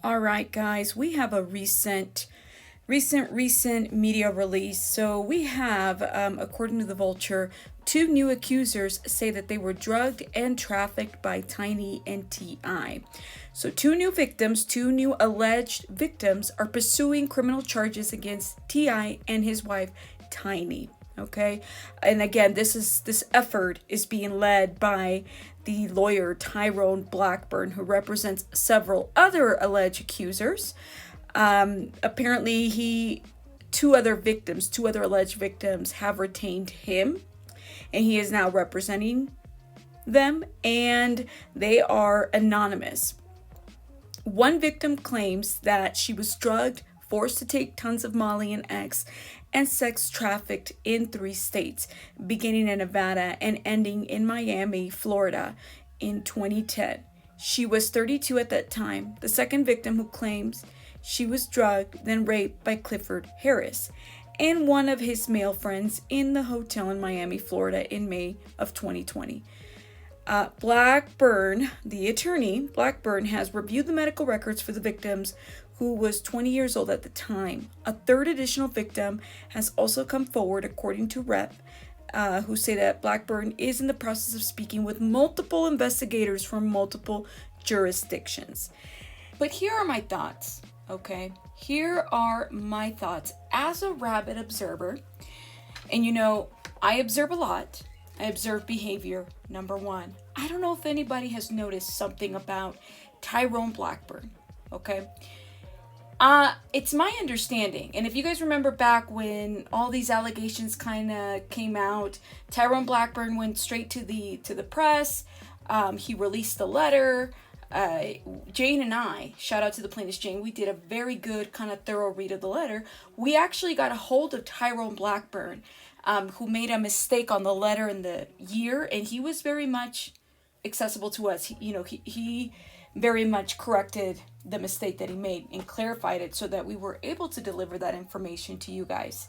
All right, guys, we have a recent media release. So we have, according to the Vulture, two new accusers say that they were drugged and trafficked by Tiny and T.I. So two new alleged victims are pursuing criminal charges against T.I. and his wife, Tiny. Okay, and again, this effort is being led by the lawyer Tyrone Blackburn, who represents several other alleged accusers. Apparently, two other alleged victims have retained him, and he is now representing them, and they are anonymous. One victim claims that she was drugged, forced to take tons of Molly and X, and sex trafficked in 3 states, beginning in Nevada and ending in Miami, Florida in 2010. She was 32 at that time. The second victim, who claims she was drugged, then raped by Clifford Harris and one of his male friends in the hotel in Miami, Florida in May of 2020. Blackburn, the attorney, Blackburn, has reviewed the medical records for the victims, who was 20 years old at the time. A third additional victim has also come forward, according to Rep, who say that Blackburn is in the process of speaking with multiple investigators from multiple jurisdictions. But here are my thoughts, okay? Here are my thoughts as a rabid observer. And I observe a lot. I observe behavior, number one. I don't know if anybody has noticed something about Tyrone Blackburn, okay? It's my understanding, and if you guys remember back when all these allegations kind of came out, Tyrone Blackburn went straight to the press. He released the letter. Jane and I, shout out to the plaintiff Jane, we did a very good kind of thorough read of the letter. We actually got a hold of Tyrone Blackburn, who made a mistake on the letter and the year, and he was very much accessible to us. He very much corrected the mistake that he made and clarified it so that we were able to deliver that information to you guys.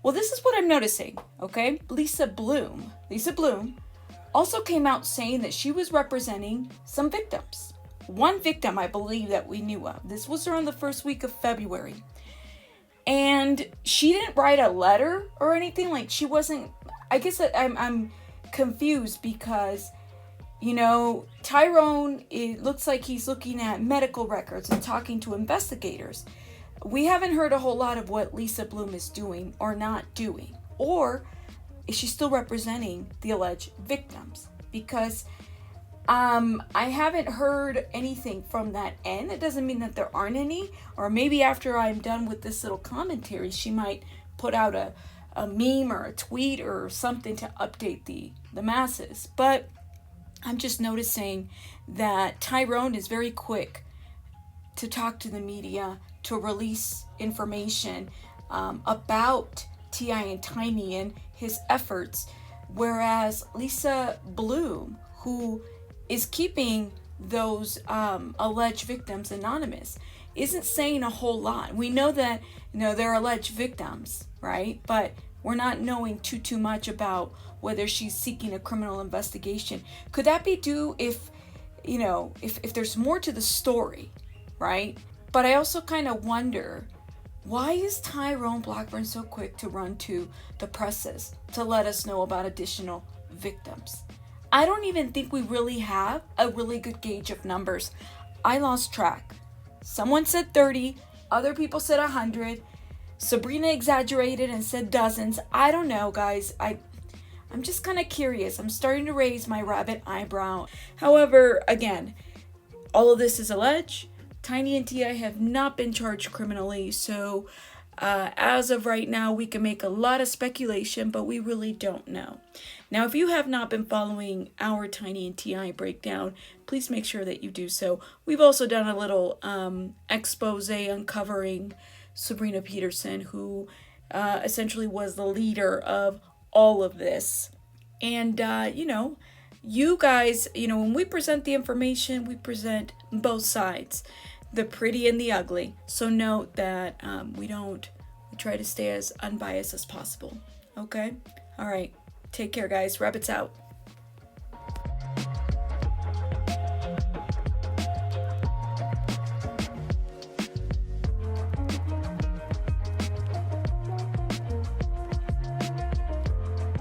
Well, this is what I'm noticing, okay? Lisa Bloom also came out saying that she was representing some victims. One victim, I believe, that we knew of. This was around the first week of February. And she didn't write a letter or anything. Like, she wasn't, I guess I'm confused because Tyrone, it looks like he's looking at medical records and talking to investigators. We haven't heard a whole lot of what Lisa Bloom is doing or not doing. Or is she still representing the alleged victims? Because I haven't heard anything from that end. It doesn't mean that there aren't any. Or maybe after I'm done with this little commentary, she might put out a meme or a tweet or something to update the masses. But I'm just noticing that Tyrone is very quick to talk to the media, to release information about T.I. and Tiny and his efforts, whereas Lisa Bloom, who is keeping those alleged victims anonymous, isn't saying a whole lot. We know that they're alleged victims, right? But we're not knowing too much about whether she's seeking a criminal investigation. Could that be due if there's more to the story, right? But I also kind of wonder, why is Tyrone Blackburn so quick to run to the presses to let us know about additional victims? I don't even think we really have a really good gauge of numbers. I lost track. Someone said 30, other people said 100. Sabrina exaggerated and said dozens. I don't know, guys. I'm just kind of curious. I'm starting to raise my rabbit eyebrow. However, again, all of this is alleged. Tiny and T.I. have not been charged criminally, so as of right now, we can make a lot of speculation, but we really don't know. Now, if you have not been following our Tiny and T.I. breakdown, please make sure that you do so. We've also done a little expose uncovering Sabrina Peterson, who essentially was the leader of all of this. And, you guys, when we present the information, we present both sides, the pretty and the ugly. So note that we try to stay as unbiased as possible. Okay? All right. Take care, guys. Rabbits out.